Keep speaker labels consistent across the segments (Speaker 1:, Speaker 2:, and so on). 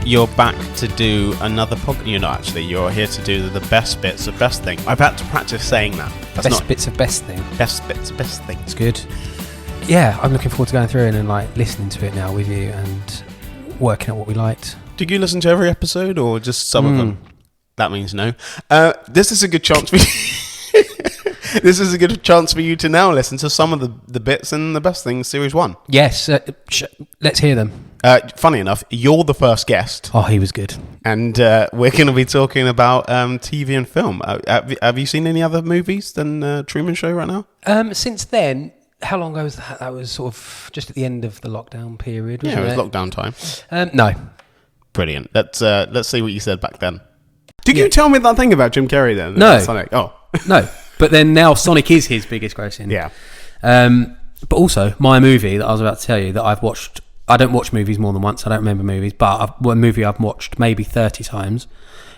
Speaker 1: you're back to do another podcast. You're not actually. You're here to do the best bits of best thing. I've had to practice saying that. That's
Speaker 2: best bits of best thing.
Speaker 1: Best bits of best thing.
Speaker 2: It's good. Yeah, I'm looking forward to going through it and like listening to it now with you and working out what we liked.
Speaker 1: Did you listen to every episode or just some of them? That means no. This is a good chance for you. This is a good chance for you to now listen to some of the bits in the best things series 1.
Speaker 2: Yes, let's hear them.
Speaker 1: Funny enough, you're the first guest.
Speaker 2: Oh, he was good.
Speaker 1: And we're going to be talking about TV and film. Have you seen any other movies than Truman Show right now?
Speaker 2: Since then, how long ago was that? That was sort of just at the end of the lockdown period, wasn't
Speaker 1: it was lockdown time.
Speaker 2: No.
Speaker 1: Brilliant. Let's see what you said back then. Did you tell me that thing about Jim Carrey then?
Speaker 2: No.
Speaker 1: Sonic? Oh.
Speaker 2: No. But then now Sonic is his biggest grossing.
Speaker 1: Yeah.
Speaker 2: But also, my movie that I was about to tell you that I've watched, I don't watch movies more than once, I don't remember movies, but a movie I've watched maybe 30 times.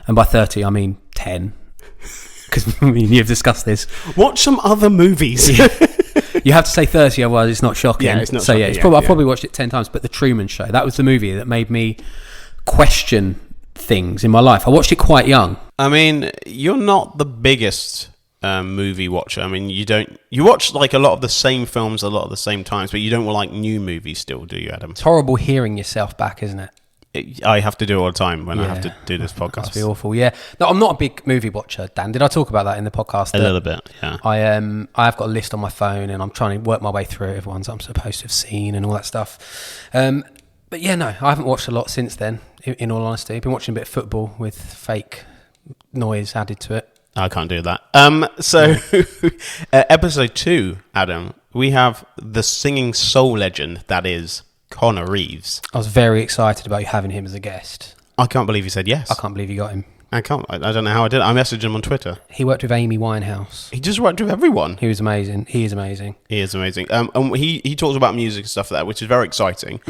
Speaker 2: And by 30, I mean 10. Because you've discussed this.
Speaker 1: Watch some other movies.
Speaker 2: Yeah. You have to say 30, otherwise it's not shocking.
Speaker 1: Yeah, it's not
Speaker 2: so
Speaker 1: shocking.
Speaker 2: I've probably watched it 10 times. But The Truman Show, that was the movie that made me question things in my life. I watched it quite young.
Speaker 1: I mean, you're not the biggest movie watcher. I mean, you watch like a lot of the same films a lot of the same times, but you don't like new movies still, do you, Adam?
Speaker 2: It's horrible hearing yourself back, isn't it?
Speaker 1: I have to do it all the time when I have to do this podcast.
Speaker 2: Must be awful. Yeah. No, I'm not a big movie watcher, Dan. Did I talk about that in the podcast?
Speaker 1: A little bit, yeah.
Speaker 2: I've got a list on my phone and I'm trying to work my way through it, everyone's I'm supposed to have seen and all that stuff. But yeah, no, I haven't watched a lot since then, in all honesty. I've been watching a bit of football with fake noise added to it.
Speaker 1: I can't do that. So, episode 2, Adam, we have the singing soul legend that is Connor Reeves.
Speaker 2: I was very excited about you having him as a guest.
Speaker 1: I can't believe you said yes.
Speaker 2: I can't believe you got him.
Speaker 1: I don't know how I did it. I messaged him on Twitter.
Speaker 2: He worked with Amy Winehouse.
Speaker 1: He just worked with everyone.
Speaker 2: He was amazing. He is amazing.
Speaker 1: He is amazing. And he talks about music and stuff like that, which is very exciting.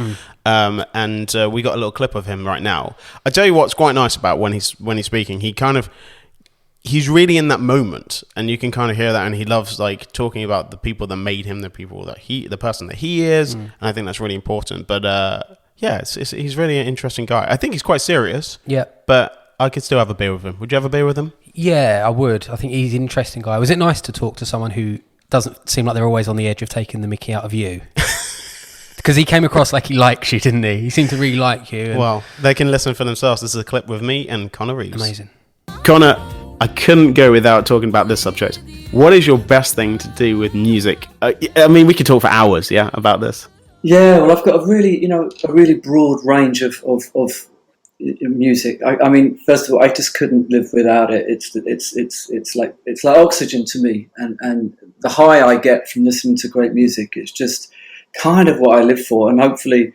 Speaker 1: And we got a little clip of him right now. I tell you what's quite nice about when he's speaking. He's really in that moment, and you can kind of hear that. And he loves like talking about the people that made him, the person that he is. And I think that's really important. But yeah, he's really an interesting guy. I think he's quite serious.
Speaker 2: Yeah,
Speaker 1: but I could still have a beer with him. Would you have a beer with him?
Speaker 2: Yeah, I would. I think he's an interesting guy. Was it nice to talk to someone who doesn't seem like they're always on the edge of taking the mickey out of you? Because he came across like he likes you, didn't he? He seemed to really like you.
Speaker 1: Well, they can listen for themselves. This is a clip with me and Connor Reeves.
Speaker 2: Amazing.
Speaker 1: Connor, I couldn't go without talking about this subject. What is your best thing to do with music? I mean, we could talk for hours, yeah, about this.
Speaker 3: Yeah, well, I've got a really broad range of music. I mean, first of all, I just couldn't live without it. It's like oxygen to me, and the high I get from listening to great music is just kind of what I live for. And hopefully,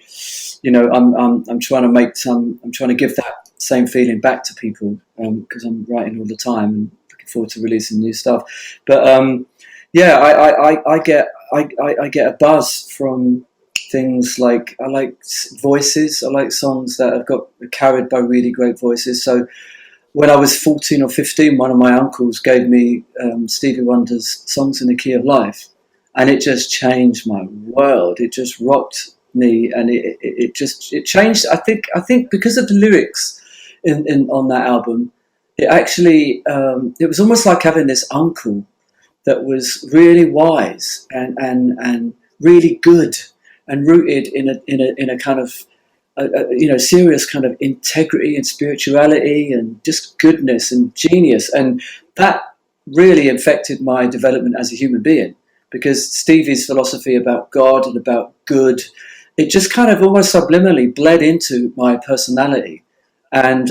Speaker 3: I'm trying to give that same feeling back to people because I'm writing all the time and looking forward to releasing new stuff. But yeah, I get a buzz from things like I like voices. I like songs that have got carried by really great voices. So when I was 14 or 15, one of my uncles gave me Stevie Wonder's Songs in the Key of Life, and it just changed my world. It just rocked me, and it changed. I think because of the lyrics on that album, it actually it was almost like having this uncle that was really wise and really good, and rooted in a kind of serious kind of integrity and spirituality and just goodness and genius, and that really affected my development as a human being, because Stevie's philosophy about God and about good, it just kind of almost subliminally bled into my personality, and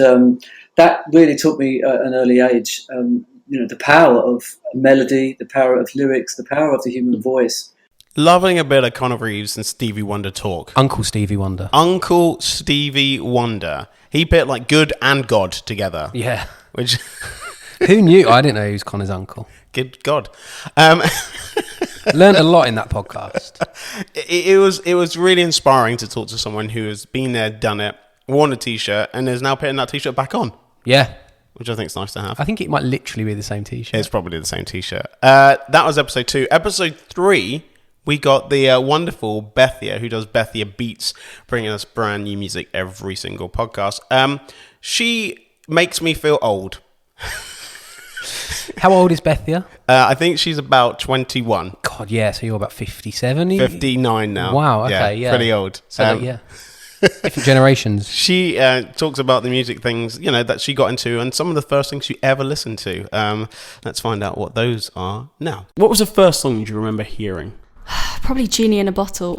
Speaker 3: that really taught me at an early age the power of melody, the power of lyrics, the power of the human voice.
Speaker 1: Loving a bit of Connor Reeves and Stevie Wonder talk.
Speaker 2: Uncle Stevie Wonder.
Speaker 1: Uncle Stevie Wonder. He put like good and God together.
Speaker 2: Yeah.
Speaker 1: Which
Speaker 2: who knew? I didn't know he was Connor's uncle.
Speaker 1: Good God.
Speaker 2: Learned a lot in that podcast.
Speaker 1: It was really inspiring to talk to someone who has been there, done it, worn a t-shirt, and is now putting that t-shirt back on.
Speaker 2: Yeah.
Speaker 1: Which I think is nice to have.
Speaker 2: I think it might literally be the same t-shirt.
Speaker 1: It's probably the same t-shirt. That was episode 2. Episode 3, We got the wonderful Bethia, who does Bethia Beats, bringing us brand new music every single podcast. She makes me feel old.
Speaker 2: How old is Bethia?
Speaker 1: I think she's about 21.
Speaker 2: God, yeah, so you're about 57?
Speaker 1: 59 now.
Speaker 2: Wow, okay, yeah.
Speaker 1: Pretty old.
Speaker 2: So, yeah. Different generations.
Speaker 1: She talks about the music things, that she got into and some of the first things she ever listened to. Let's find out what those are now. What was the first song you remember hearing?
Speaker 4: Probably Genie in a Bottle.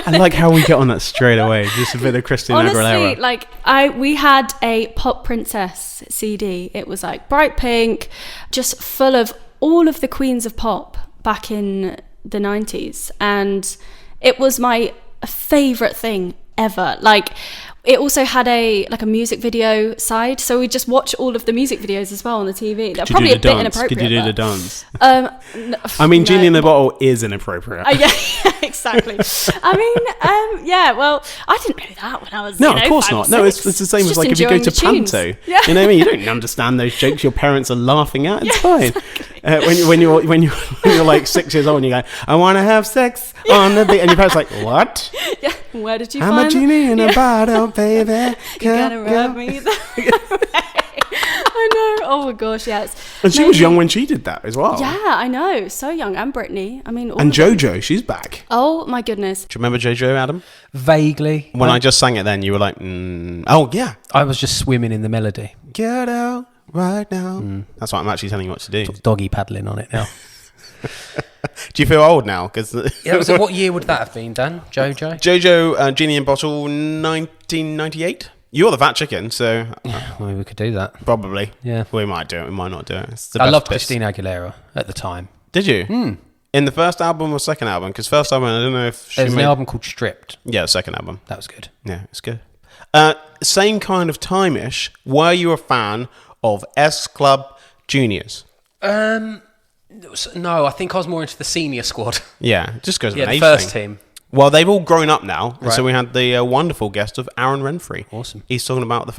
Speaker 1: I like how we get on that straight away. Just a bit of Christina Aguilera.
Speaker 4: Honestly, we had a Pop Princess CD. It was like bright pink, just full of all of the queens of pop back in the 90s. And it was my favourite thing ever. It also had a music video side, so we just watch all of the music videos as well on the TV. They're probably a bit inappropriate.
Speaker 1: Could you do the dance?
Speaker 4: No.
Speaker 1: Genie in the Bottle is inappropriate.
Speaker 4: Yeah, exactly. Well, I didn't know that when I was
Speaker 1: of course not. No, it's the same as if you go to Panto.
Speaker 4: Yeah.
Speaker 1: You know what I mean? You don't understand those jokes your parents are laughing at. It's fine. Exactly. When you're like 6 years old and you go, I want to have sex on the beach, and your parents are like, what?
Speaker 4: Yeah. Where did you
Speaker 1: I'm
Speaker 4: find
Speaker 1: a genie in a bottle, baby.
Speaker 4: You gotta rub me. I know. Oh my gosh, yes.
Speaker 1: And she was young when she did that as well.
Speaker 4: Yeah, I know. So young. And Britney. I mean,
Speaker 1: and JoJo, she's back.
Speaker 4: Oh my goodness.
Speaker 1: Do you remember JoJo, Adam?
Speaker 2: Vaguely.
Speaker 1: When I just sang it then, you were like, oh yeah.
Speaker 2: I was just swimming in the melody.
Speaker 1: Get out right now. That's what I'm actually telling you what to do.
Speaker 2: Doggy paddling on it now.
Speaker 1: Do you feel old now?
Speaker 2: So what year would that have been, Dan?
Speaker 1: JoJo, Genie in Bottle, 1998. You're the Fat Chicken, so...
Speaker 2: Well, we could do that.
Speaker 1: Probably.
Speaker 2: Yeah.
Speaker 1: We might do it, we might not do it.
Speaker 2: I loved Christina Aguilera at the time.
Speaker 1: Did you? In the first album or second album? Because first album, I don't know if she
Speaker 2: There's an album called Stripped.
Speaker 1: Yeah, second album.
Speaker 2: That was good.
Speaker 1: Yeah, it's good. Same kind of time-ish, were you a fan of S Club Juniors?
Speaker 2: No, I think I was more into the senior squad.
Speaker 1: Yeah, just goes
Speaker 2: the first team.
Speaker 1: Well, they've all grown up now,
Speaker 2: right.
Speaker 1: So we had the wonderful guest of Aaron Renfrey.
Speaker 2: Awesome.
Speaker 1: He's talking about the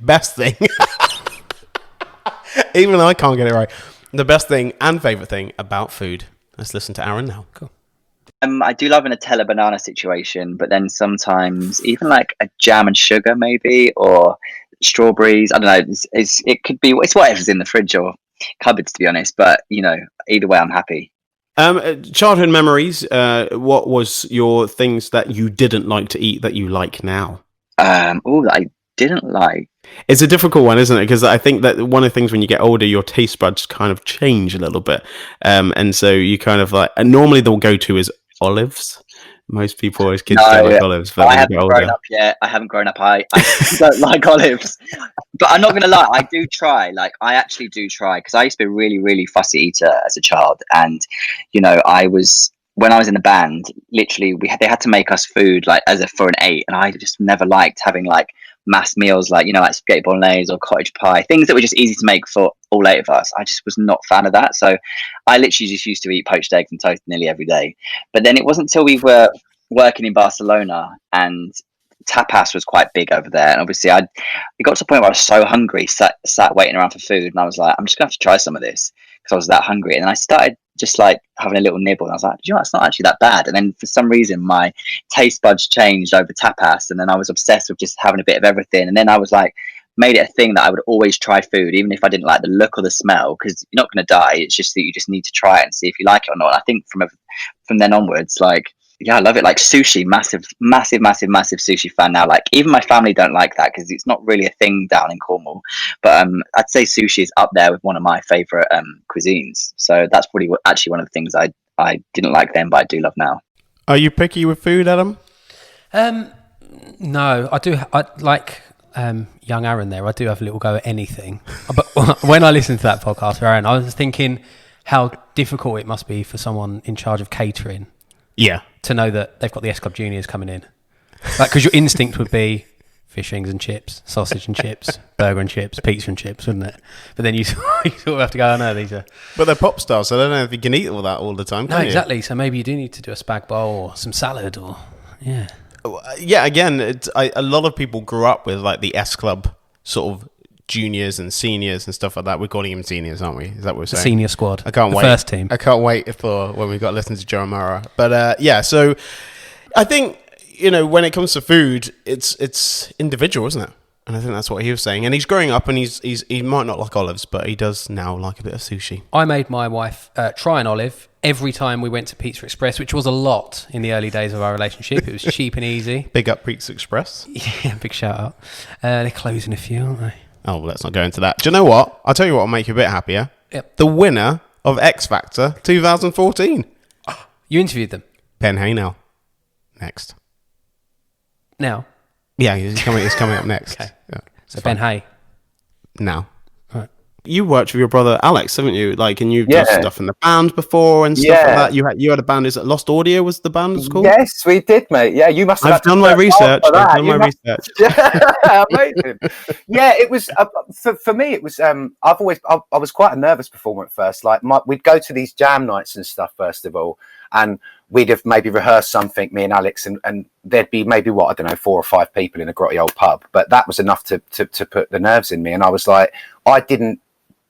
Speaker 1: best thing. Even though I can't get it right. The best thing and favourite thing about food. Let's listen to Aaron now.
Speaker 2: Cool.
Speaker 5: I do love a Nutella banana situation, but then sometimes even like a jam and sugar maybe, or strawberries. I don't know. It could be, it's whatever's in the fridge or cupboards, to be honest. But, either way, I'm happy.
Speaker 1: Childhood memories. What was your things that you didn't like to eat that you like now?
Speaker 5: That I didn't like.
Speaker 1: It's a difficult one, isn't it? Because I think that one of the things when you get older, your taste buds kind of change a little bit. And so you kind of like, and normally the go-to is olives. Most people as kids don't like olives, but
Speaker 5: I haven't grown up yet. I haven't grown up. I don't like olives, but I'm not going to lie. I do try. I actually do try, because I used to be a really, really fussy eater as a child. And, when I was in the band, literally they had to make us food for an 8. And I just never liked having mass meals, like spaghetti bolognese or cottage pie, things that were just easy to make for all 8 of us. I just was not a fan of that. So I literally just used to eat poached eggs and toast nearly every day. But then it wasn't until we were working in Barcelona and tapas was quite big over there. And obviously it got to the point where I was so hungry, sat waiting around for food. And I was like, I'm just going to have to try some of this, because I was that hungry. And then I started just having a little nibble. And I was like, it's not actually that bad. And then for some reason, my taste buds changed over tapas. And then I was obsessed with just having a bit of everything. And then I was made it a thing that I would always try food, even if I didn't like the look or the smell, because you're not going to die. It's just that you just need to try it and see if you like it or not. And I think from then onwards, I love it. Sushi, massive sushi fan now. Even my family don't like that, because it's not really a thing down in Cornwall. But I'd say sushi is up there with one of my favourite cuisines. So that's probably actually one of the things I didn't like then, but I do love now.
Speaker 1: Are you picky with food, Adam?
Speaker 2: No, I do. I like young Aaron there. I do have a little go at anything. But when I listened to that podcast, Aaron, I was thinking how difficult it must be for someone in charge of catering.
Speaker 1: Yeah.
Speaker 2: To know that they've got the S Club Juniors coming in. Because your instinct would be fish rings and chips, sausage and chips, burger and chips, pizza and chips, wouldn't it? But then you sort of have to go, no, these are...
Speaker 1: But they're pop stars, so I don't know if you can eat all that all the time, can
Speaker 2: No,
Speaker 1: you?
Speaker 2: exactly. So maybe you do need to do a spag bowl or some salad or... Yeah.
Speaker 1: Yeah, again, a lot of people grew up with the S Club sort of juniors and seniors and stuff like that. We're calling him seniors, aren't we? Is that what we're saying?
Speaker 2: Senior squad.
Speaker 1: I can't
Speaker 2: the
Speaker 1: wait.
Speaker 2: First team.
Speaker 1: I can't wait for when we got to listen to Joe Mara. But yeah, so I think, you know, when it comes to food, it's individual, isn't it? And I think that's what he was saying. And he's growing up, and he might not like olives, but he does now like a bit of sushi.
Speaker 2: I made my wife try an olive every time we went to Pizza Express, which was a lot in the early days of our relationship. It was cheap and easy.
Speaker 1: Big up Pizza Express.
Speaker 2: Yeah, big shout out. They're closing a few, aren't they?
Speaker 1: Oh, well, let's not go into that. Do you know what? I'll tell you what will make you a bit happier.
Speaker 2: Yep.
Speaker 1: The winner of X Factor 2014.
Speaker 2: You interviewed them?
Speaker 1: Ben Haynell. Next.
Speaker 2: Now?
Speaker 1: Yeah, he's coming up next.
Speaker 2: Okay.
Speaker 1: Yeah,
Speaker 2: So Ben Hay.
Speaker 1: now.
Speaker 2: Right.
Speaker 1: You worked with your brother Alex, haven't you? Like, and you've done stuff in the band before and stuff like that. You had a band. Is it Lost Audio? Was the band called?
Speaker 6: Yes, we did, mate. Yeah, you must have.
Speaker 1: I've done my research. Research.
Speaker 6: Amazing. Yeah, it was for me. It was. I was quite a nervous performer at first. Like, we'd go to these jam nights and stuff first of all, and we'd have maybe rehearsed something, me and Alex, and there'd be maybe 4 or 5 people in a grotty old pub, but that was enough to put the nerves in me. And I was like,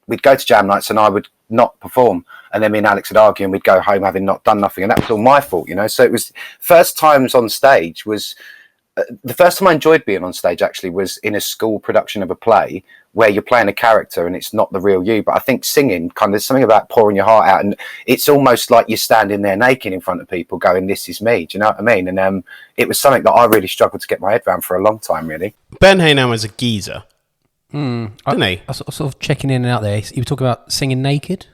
Speaker 6: we'd go to jam nights and I would not perform, and then me and Alex would argue, and we'd go home having not done nothing, and that was all my fault, you know. So it was first times on stage was the first time I enjoyed being on stage actually was in a school production of a play where you're playing a character and it's not the real you. But I think singing, there's something about pouring your heart out, and it's almost like you're standing there naked in front of people going, this is me. Do you know what I mean? And it was something that I really struggled to get my head around for a long time, really.
Speaker 1: Ben Haynell was a geezer.
Speaker 2: Didn't he?
Speaker 1: I
Speaker 2: was sort of checking in and out there. You were talking about singing naked?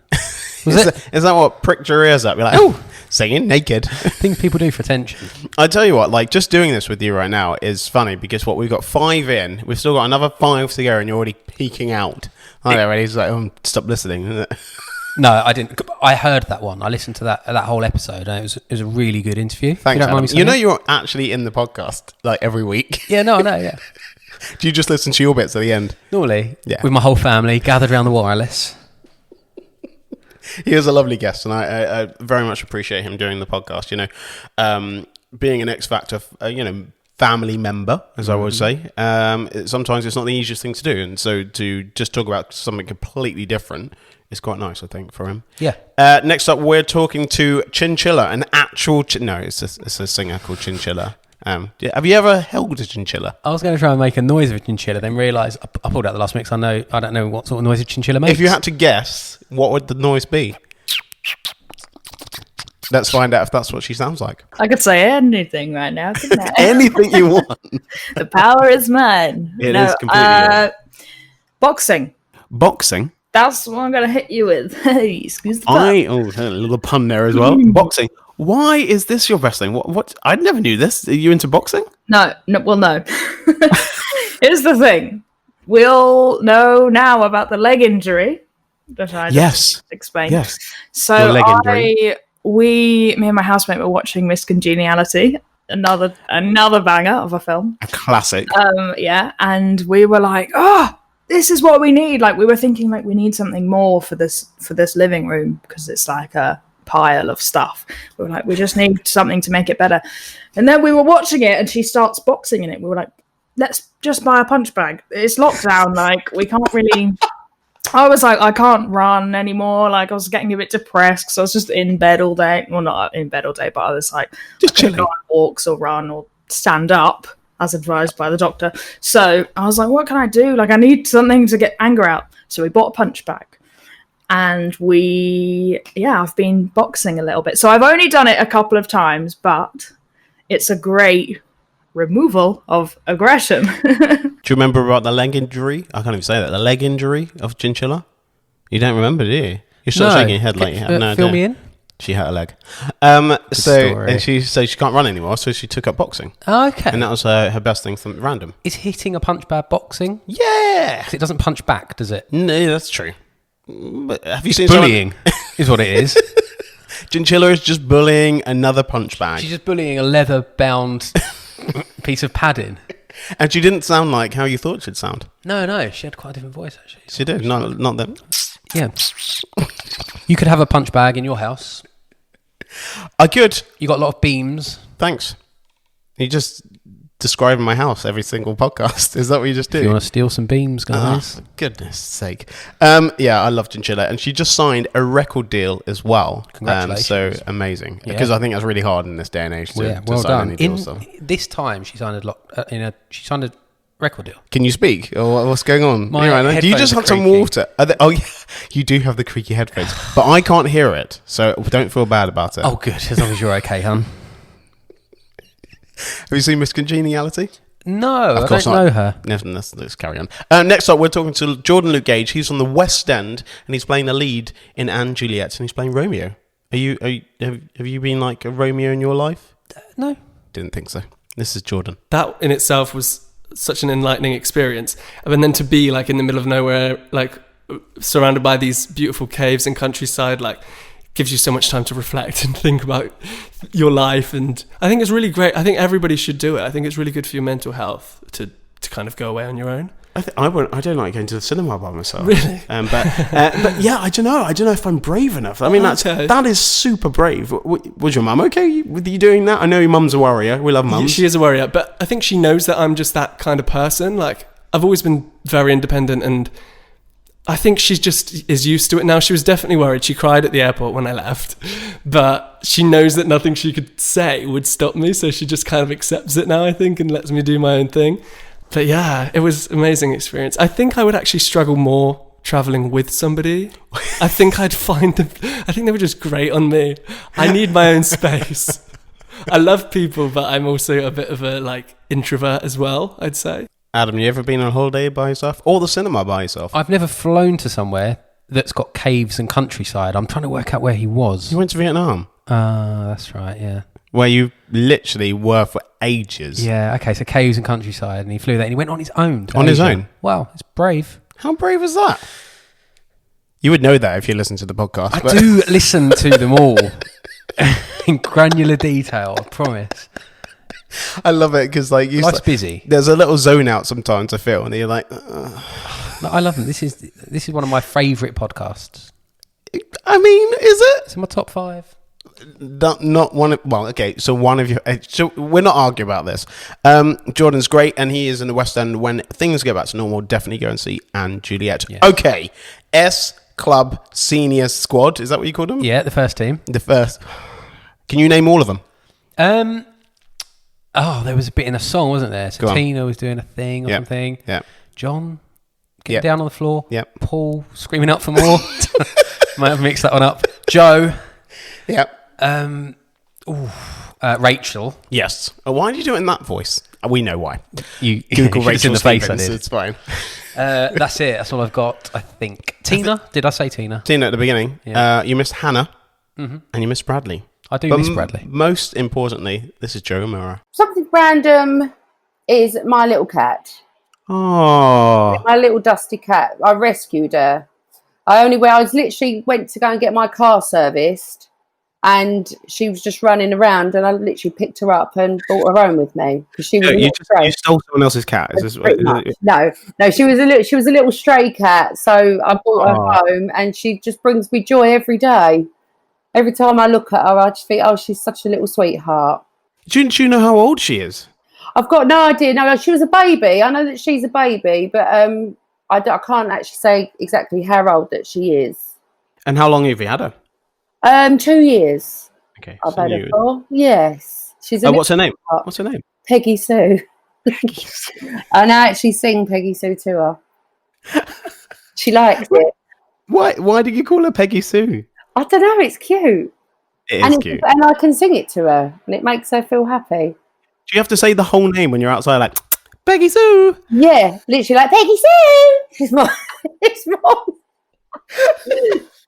Speaker 1: Is that what pricked your ears up? You're like, oh, singing naked.
Speaker 2: Things people do for attention.
Speaker 1: I tell you what, like, just doing this with you right now is funny because we've got 5 in, we've still got another 5 to go, and you're already peeking out. He's like, oh, stop listening.
Speaker 2: No, I didn't. I heard that one. I listened to that whole episode, and it was a really good interview.
Speaker 1: Thanks, Adam. You know, you're actually in the podcast like every week.
Speaker 2: Yeah, no, I know. Yeah.
Speaker 1: Do you just listen to your bits at the end?
Speaker 2: Normally,
Speaker 1: yeah,
Speaker 2: with my whole family gathered around the wireless.
Speaker 1: He was a lovely guest, and I very much appreciate him doing the podcast. You know, being an X Factor, family member, as I would say, sometimes it's not the easiest thing to do, and so to just talk about something completely different is quite nice, I think, for him.
Speaker 2: Yeah.
Speaker 1: Next up, we're talking to Chinchilla, an actual it's a singer called Chinchilla. Have you ever held a chinchilla?
Speaker 2: I was going to try and make a noise of a chinchilla, then realise I pulled out the last mix. I don't know what sort of noise a chinchilla makes.
Speaker 1: If you had to guess, what would the noise be? Let's find out if that's what she sounds like.
Speaker 7: I could say anything right now, couldn't I?
Speaker 1: Anything you want.
Speaker 7: The power is mine.
Speaker 1: It is completely yours.
Speaker 7: Boxing.
Speaker 1: Boxing?
Speaker 7: That's what I'm going to hit you with. Excuse the pun.
Speaker 1: A little pun there as well. Boxing. Why is this your wrestling? What? I never knew this. Are you into boxing?
Speaker 7: No. Well, no. Here's the thing. We all know now about the leg injury that I just explained.
Speaker 1: Yes.
Speaker 7: So me and my housemate were watching Miss Congeniality, another banger of a film.
Speaker 1: A classic.
Speaker 7: Yeah, and we were like, this is what we need. Like, we were thinking, like, we need something more for this living room because it's like a pile of stuff. We were like, we just need something to make it better. And then we were watching it and she starts boxing in it. We were like, let's just buy a punch bag. It's lockdown. Like, we can't really... I was like, I can't run anymore. Like, I was getting a bit depressed because I was just in bed all day. Well, not in bed all day, but I was like, just chilling. Go on walks or run or stand up as advised by the doctor. So I was like, what can I do? Like, I need something to get anger out. So we bought a punch bag. And I've been boxing a little bit. So I've only done it a couple of times, but it's a great removal of aggression.
Speaker 1: Do you remember about the leg injury? I can't even say that. The leg injury of Chinchilla? You don't remember, do you? You're still shaking your head like you have no idea.
Speaker 2: Fill me in.
Speaker 1: She hurt her leg. She can't run anymore, so she took up boxing.
Speaker 2: Oh, okay.
Speaker 1: And that was her best thing, something random.
Speaker 2: Is hitting a punch bag boxing?
Speaker 1: Yeah.
Speaker 2: 'Cause it doesn't punch back, does it?
Speaker 1: No, that's true. But have you seen
Speaker 2: bullying? Is what it is.
Speaker 1: Chinchilla is just bullying another punch bag.
Speaker 2: She's just bullying a leather-bound piece of padding.
Speaker 1: And she didn't sound like how you thought she'd sound.
Speaker 2: No, she had quite a different voice, actually.
Speaker 1: She did, not them.
Speaker 2: Yeah. You could have a punch bag in your house.
Speaker 1: I could.
Speaker 2: You got a lot of beams.
Speaker 1: Thanks. You just describing my house every single podcast. Is that what you just do?
Speaker 2: If you want to steal some beams, guys.
Speaker 1: For goodness sake. I love Chinchilla, and she just signed a record deal as well.
Speaker 2: Congratulations.
Speaker 1: So amazing.
Speaker 2: Yeah.
Speaker 1: Because I think that's really hard in this day and age to
Speaker 2: Well
Speaker 1: sign
Speaker 2: done.
Speaker 1: any deals. So.
Speaker 2: This time, she signed she signed a record deal.
Speaker 1: Can you speak? Or what's going on?
Speaker 2: My
Speaker 1: Do you just
Speaker 2: headphones
Speaker 1: have
Speaker 2: are
Speaker 1: some
Speaker 2: creaky.
Speaker 1: water? Yeah, you do have the creaky headphones, but I can't hear it, so don't feel bad about it.
Speaker 2: Oh, good. As long as you're okay, hun.
Speaker 1: Have you seen Miss Congeniality?
Speaker 2: No,
Speaker 1: Of
Speaker 2: I
Speaker 1: course
Speaker 2: don't
Speaker 1: not.
Speaker 2: know her.
Speaker 1: Let's carry on. Next up, we're talking to Jordan Luke Gage. He's on the West End, and he's playing a lead in Anne and Juliet, and he's playing Romeo. Have you been like a Romeo in your life?
Speaker 2: No.
Speaker 1: Didn't think so. This is Jordan.
Speaker 8: That in itself was such an enlightening experience. And then to be like in the middle of nowhere, like surrounded by these beautiful caves and countryside, like gives you so much time to reflect and think about your life. And I think it's really great. I think everybody should do it. I think it's really good for your mental health to kind of go away on your own.
Speaker 1: I don't like going to the cinema by myself.
Speaker 8: Really?
Speaker 1: But yeah, I don't know. I don't know if I'm brave enough. I mean, that is super brave. Was your mum okay with you doing that? I know your mum's a warrior. We love mums.
Speaker 8: She is a warrior, but I think she knows that I'm just that kind of person. Like, I've always been very independent, and I think she just is used to it now. She was definitely worried. She cried at the airport when I left, but she knows that nothing she could say would stop me, so she just kind of accepts it now, I think, and lets me do my own thing. But yeah, it was an amazing experience. I think I would actually struggle more traveling with somebody. I think I'd find them, I think they were just great on me. I need my own space. I love people, but I'm also a bit of a like introvert as well, I'd say.
Speaker 1: Adam, you ever been on holiday by yourself? Or the cinema by yourself?
Speaker 2: I've never flown to somewhere that's got caves and countryside. I'm trying to work out where he was.
Speaker 1: You went to Vietnam?
Speaker 2: That's right, yeah.
Speaker 1: Where you literally were for ages.
Speaker 2: Yeah, okay, so caves and countryside, and he flew there, and he went on his own.
Speaker 1: On his own?
Speaker 2: Wow, it's brave.
Speaker 1: How brave is that? You would know that if you listen to the podcast.
Speaker 2: I do listen to them all in granular detail, I promise.
Speaker 1: I love it because like
Speaker 2: Life's busy.
Speaker 1: There's a little zone out sometimes I feel, and you're like,
Speaker 2: No, I love them. This is one of my favourite podcasts.
Speaker 1: I mean, is it?
Speaker 2: It's in my top 5.
Speaker 1: Not one of, well, okay, so one of your, so we're not arguing about this. Jordan's great, and he is in the West End. When things go back to normal, definitely go and see Anne Juliet. Yeah. Okay, S Club Senior Squad, is that what you called them?
Speaker 2: Yeah, the first team.
Speaker 1: The first. Can you name all of them?
Speaker 2: There was a bit in a song, wasn't there? So Tina was doing a thing or something.
Speaker 1: Yeah.
Speaker 2: John getting down on the floor.
Speaker 1: Yeah.
Speaker 2: Paul screaming up for more. Might have mixed that one up. Joe.
Speaker 1: Yep.
Speaker 2: Rachel.
Speaker 1: Yes. Why did you do it in that voice? We know why.
Speaker 2: You
Speaker 1: Google Rachel
Speaker 2: in the face. I
Speaker 1: Stevens,
Speaker 2: did.
Speaker 1: it's fine.
Speaker 2: That's it. That's all I've got. I think. Tina. Did I say Tina?
Speaker 1: Tina at the beginning.
Speaker 2: Yeah.
Speaker 1: You missed Hannah, and you missed Bradley.
Speaker 2: I do miss Bradley.
Speaker 1: Most importantly, this is Joe O'Mara.
Speaker 9: Something random is my little cat.
Speaker 1: Oh.
Speaker 9: My little dusty cat. I rescued her. I was literally went to go and get my car serviced, and she was just running around, and I literally picked her up and brought her home with me because she was.
Speaker 1: You stole someone else's cat. Is this
Speaker 9: No, she was a little stray cat. So I brought her home, and she just brings me joy every day. Every time I look at her, I just think, oh, she's such a little sweetheart.
Speaker 1: Do you know how old she is?
Speaker 9: I've got no idea. No, she was a baby. I know that she's a baby, but I can't actually say exactly how old that she is.
Speaker 1: And how long have you had her?
Speaker 9: 2 years.
Speaker 1: Okay.
Speaker 9: I've had her for. Yes. She's
Speaker 1: what's her name? What's her name?
Speaker 9: Peggy Sue. And I actually sing Peggy Sue to her. She likes it.
Speaker 1: Why did you call her Peggy Sue?
Speaker 9: I don't know. It's cute.
Speaker 1: It is cute.
Speaker 9: And I can sing it to her, and it makes her feel happy.
Speaker 1: Do you have to say the whole name when you're outside, like Peggy Sue?
Speaker 9: Yeah, literally like Peggy Sue. It's wrong.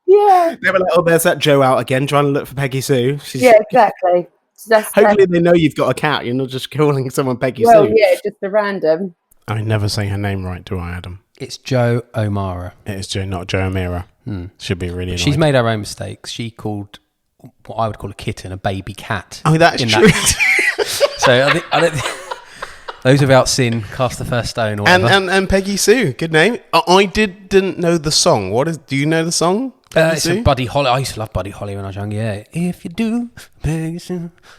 Speaker 9: Yeah.
Speaker 1: They were like, oh, there's that Joe out again trying to look for Peggy Sue.
Speaker 9: Yeah, exactly.
Speaker 1: Hopefully they know you've got a cat. You're not just calling someone Peggy Sue.
Speaker 9: Well, yeah, just a random.
Speaker 1: I never say her name right, do I, Adam?
Speaker 2: It's Joe O'Mara.
Speaker 1: It is Joe, not Joe O'Meara. Should be really.
Speaker 2: She's made her own mistakes. She called what I would call a kitten a baby cat.
Speaker 1: Oh, that's true.
Speaker 2: So I don't think those without sin cast the first stone. Or whatever.
Speaker 1: And Peggy Sue, good name. I didn't know the song. Do you know the song?
Speaker 2: It's a Buddy Holly. I used to love Buddy Holly when I was young. Yeah. If you do, Peggy,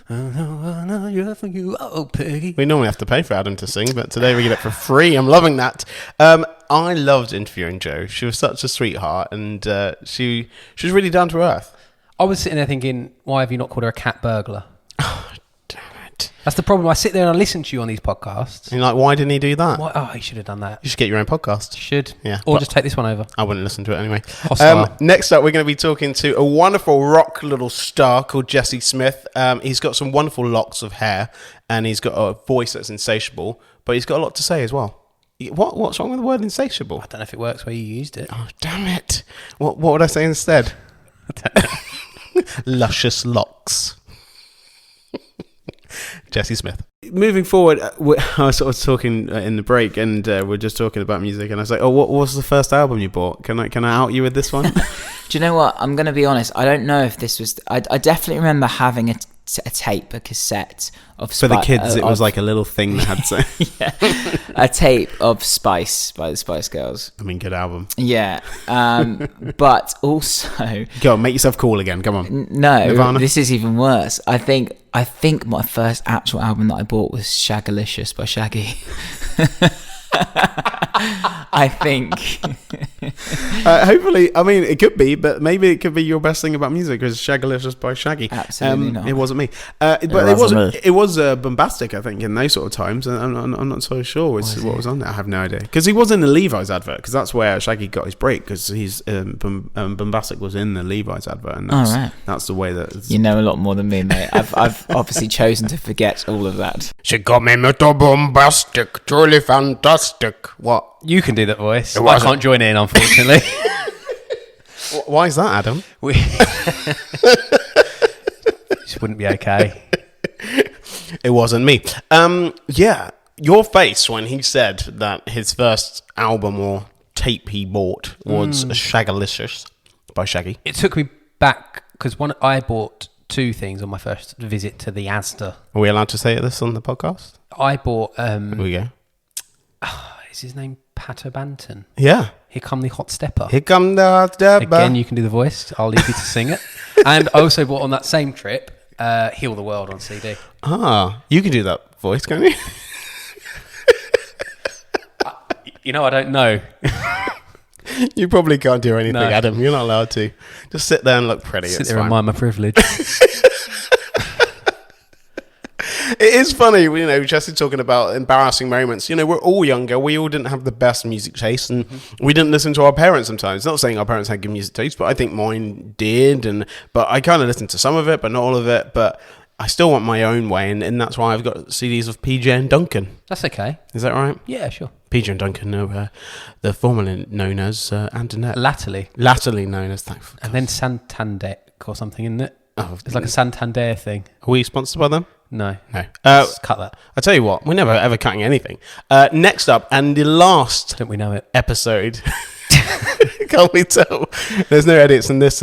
Speaker 2: I know you're for you. Oh, Peggy.
Speaker 1: We normally have to pay for Adam to sing, but today we get it for free. I'm loving that. I loved interviewing Jo. She was such a sweetheart, and she was really down to earth.
Speaker 2: I was sitting there thinking, why have you not called her a cat burglar?
Speaker 1: Oh, damn it.
Speaker 2: That's the problem. I sit there and I listen to you on these podcasts.
Speaker 1: And you're like, why didn't he do that?
Speaker 2: Why? Oh, he should have done that.
Speaker 1: You should get your own podcast.
Speaker 2: Should.
Speaker 1: Yeah.
Speaker 2: Or just take this one over.
Speaker 1: I wouldn't listen to it anyway.
Speaker 2: Hostile.
Speaker 1: Next up, we're going to be talking to a wonderful rock little star called Jesse Smith. He's got some wonderful locks of hair, and he's got a voice that's insatiable, but he's got a lot to say as well. What's wrong with the word insatiable?
Speaker 2: I don't know if it works where you used it.
Speaker 1: Oh, damn it. What would I say instead? Luscious locks. Jesse Smith. Moving forward, I was sort of talking in the break, and we're just talking about music, and I was like, "Oh, what was the first album you bought? Can I out you with this one?"
Speaker 10: Do you know what? I'm going to be honest. I don't know if this was. I definitely remember having a tape, a cassette of
Speaker 1: For the kids, it was like a little thing that had to.
Speaker 10: Yeah, a tape of Spice by the Spice Girls.
Speaker 1: I mean, good album.
Speaker 10: Yeah, but also
Speaker 1: go on, make yourself cool again. Come on.
Speaker 10: No,
Speaker 1: Nirvana?
Speaker 10: This is even worse. I think my first actual album that I bought was Shagalicious by Shaggy. I think.
Speaker 1: Hopefully, I mean, it could be, but maybe it could be your best thing about music is Shagalicious by Shaggy.
Speaker 10: Absolutely not.
Speaker 1: It wasn't me. But it was bombastic, I think, in those sort of times. And I'm not so sure what was on there. I have no idea. Because he was in the Levi's advert, because that's where Shaggy got his break, because he's bombastic was in the Levi's advert. And that's the way that...
Speaker 10: You know a lot more than me, mate. I've obviously chosen to forget all of that.
Speaker 1: She got me Mr. Bombastic, truly fantastic. What?
Speaker 2: You can do that voice. I can't join in, unfortunately.
Speaker 1: Why is that, Adam?
Speaker 2: This wouldn't be okay.
Speaker 1: It wasn't me. Yeah, your face when he said that his first album or tape he bought was Shagalicious by Shaggy.
Speaker 2: It took me back, because I bought two things on my first visit to the Asda.
Speaker 1: Are we allowed to say this on the podcast?
Speaker 2: I bought...
Speaker 1: Here we go.
Speaker 2: Is his name Pato Banton?
Speaker 1: Yeah.
Speaker 2: Here Come the Hot Stepper.
Speaker 1: Here Come the Hot Stepper.
Speaker 2: Again, you can do the voice. I'll leave you to sing it. And I also bought on that same trip Heal the World on CD.
Speaker 1: Ah, you can do that voice, can't you?
Speaker 2: I don't know.
Speaker 1: You probably can't do anything,
Speaker 2: No.
Speaker 1: Adam. You're not allowed to. Just sit there and look pretty.
Speaker 2: Sit
Speaker 1: It's
Speaker 2: there
Speaker 1: fine.
Speaker 2: and mind my privilege.
Speaker 1: It is funny, Jesse talking about embarrassing moments. We're all younger. We all didn't have the best music taste, and we didn't listen to our parents sometimes. Not saying our parents had good music taste, but I think mine did. But I kind of listened to some of it, but not all of it. But I still want my own way, and that's why I've got CDs of PJ and Duncan.
Speaker 2: That's okay.
Speaker 1: Is that right?
Speaker 2: Yeah, sure.
Speaker 1: PJ and Duncan, they're formerly known as Antoinette. Latterly known as that.
Speaker 2: And then Santander or something, isn't it?
Speaker 1: Oh,
Speaker 2: It's like a Santander thing.
Speaker 1: Are we sponsored by them?
Speaker 2: No.
Speaker 1: Let's
Speaker 2: cut that.
Speaker 1: I tell you what, we're never ever cutting anything. Next up, and the last
Speaker 2: Don't we know it?
Speaker 1: episode. Can't we tell? There's no edits in this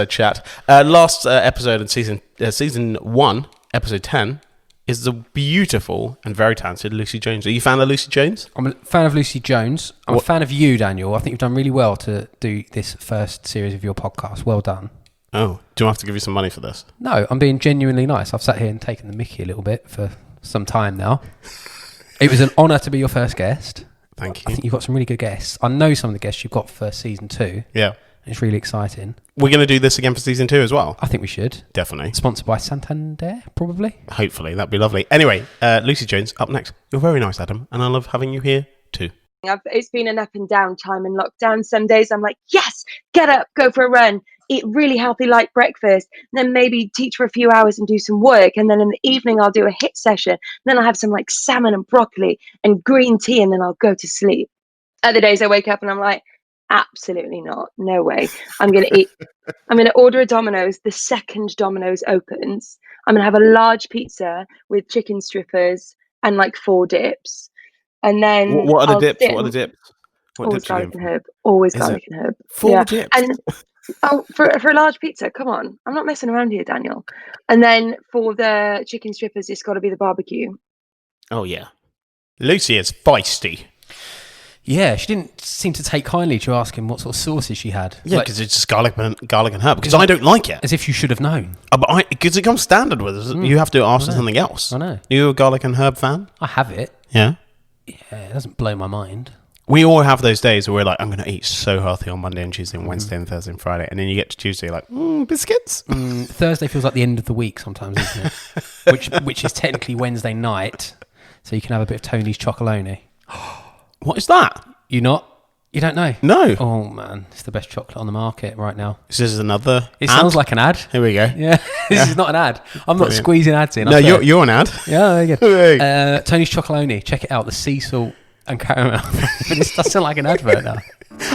Speaker 1: chat. Last episode in season 1, episode 10, is the beautiful and very talented Lucy Jones. Are you a fan of Lucy Jones?
Speaker 2: I'm a fan of Lucy Jones. I'm a fan of you, Daniel. I think you've done really well to do this first series of your podcast. Well done.
Speaker 1: Oh, do I have to give you some money for this?
Speaker 2: No, I'm being genuinely nice. I've sat here and taken the mickey a little bit for some time now. It was an honour to be your first guest.
Speaker 1: Thank you.
Speaker 2: I think you've got some really good guests. I know some of the guests you've got for season 2.
Speaker 1: Yeah.
Speaker 2: It's really exciting.
Speaker 1: We're going to do this again for season 2 as well.
Speaker 2: I think we should.
Speaker 1: Definitely.
Speaker 2: Sponsored by Santander, probably.
Speaker 1: Hopefully, that'd be lovely. Anyway, Lucy Jones, up next. You're very nice, Adam, and I love having you here too.
Speaker 11: It's been an up and down time in lockdown. Some days I'm like, yes, get up, go for a run, eat really healthy light breakfast, then maybe teach for a few hours and do some work. And then in the evening, I'll do a HIIT session. Then I'll have some like salmon and broccoli and green tea, and then I'll go to sleep. Other days I wake up and I'm like, absolutely not. No way. I'm going to order a Domino's. The second Domino's opens, I'm going to have a large pizza with chicken strippers and like 4 dips. And then
Speaker 1: what are the dips? What are the dips? What
Speaker 11: always
Speaker 1: dips are you
Speaker 11: garlic
Speaker 1: going
Speaker 11: and
Speaker 1: for?
Speaker 11: herb. Always
Speaker 1: Is
Speaker 11: garlic
Speaker 1: it?
Speaker 11: and herb.
Speaker 1: 4 dips?
Speaker 11: And for a large pizza, come on. I'm not messing around here, Daniel. And then for the chicken strippers, it's got to be the barbecue.
Speaker 1: Oh, yeah. Lucy is feisty.
Speaker 2: Yeah, she didn't seem to take kindly to ask him what sort of sauces she had.
Speaker 1: Yeah, because it's just garlic and herb. Because I don't like it.
Speaker 2: As if you should have known.
Speaker 1: But because it comes standard with us, you have to ask for something else.
Speaker 2: I know.
Speaker 1: You a garlic and herb fan?
Speaker 2: I have it.
Speaker 1: Yeah.
Speaker 2: Yeah, it doesn't blow my mind.
Speaker 1: We all have those days where we're like, I'm going to eat so healthy on Monday and Tuesday and Wednesday and Thursday and Friday. And then you get to Tuesday, you're like, biscuits?
Speaker 2: Thursday feels like the end of the week sometimes, isn't it? which is technically Wednesday night. So you can have a bit of Tony's Chocolonely.
Speaker 1: What is that?
Speaker 2: You don't know?
Speaker 1: No.
Speaker 2: Oh, man. It's the best chocolate on the market right now.
Speaker 1: This is another
Speaker 2: It
Speaker 1: ad?
Speaker 2: sounds like an ad.
Speaker 1: Here we go.
Speaker 2: Yeah. This is not an ad. I'm not squeezing ads in.
Speaker 1: No, you're an ad.
Speaker 2: Yeah, there you go. Tony's Chocolonely. Check it out. The sea salt and caramel. This does sound like an advert now.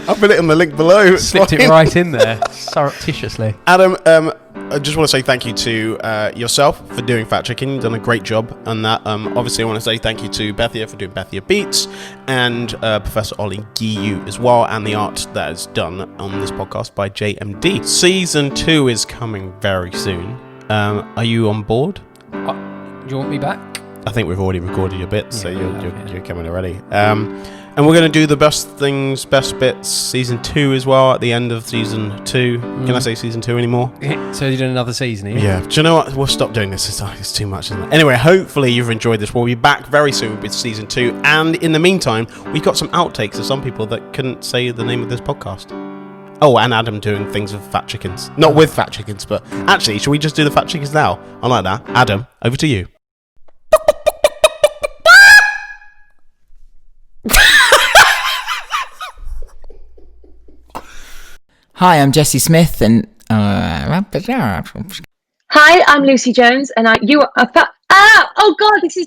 Speaker 1: I'll put it in the link below.
Speaker 2: Slipped it right in there surreptitiously.
Speaker 1: Adam, I just want to say thank you to yourself for doing Fat Chicken. You've done a great job on that. Obviously, I want to say thank you to Bethia for doing Bethia Beats and Professor Ollie Guillou as well, and the art that is done on this podcast by JMD. Season 2 is coming very soon. Are you on board?
Speaker 2: Do you want me back?
Speaker 1: I think we've already recorded your bits, so you're coming already. And we're going to do the best things, best bits, season 2 as well at the end of season 2. Can I say season 2 anymore?
Speaker 2: So you're doing another season,
Speaker 1: Yeah. Do you know what? We'll stop doing this. It's too much, isn't it? Anyway, hopefully you've enjoyed this. We'll be back very soon with season 2. And in the meantime, we've got some outtakes of some people that couldn't say the name of this podcast. Oh, and Adam doing things with Fat Chickens. Not with Fat Chickens, but actually, should we just do the Fat Chickens now? I like that. Adam, over to you.
Speaker 10: Hi, I'm Jesse Smith, and
Speaker 11: Hi, I'm Lucy Jones, and you are a fat. Oh God, this is.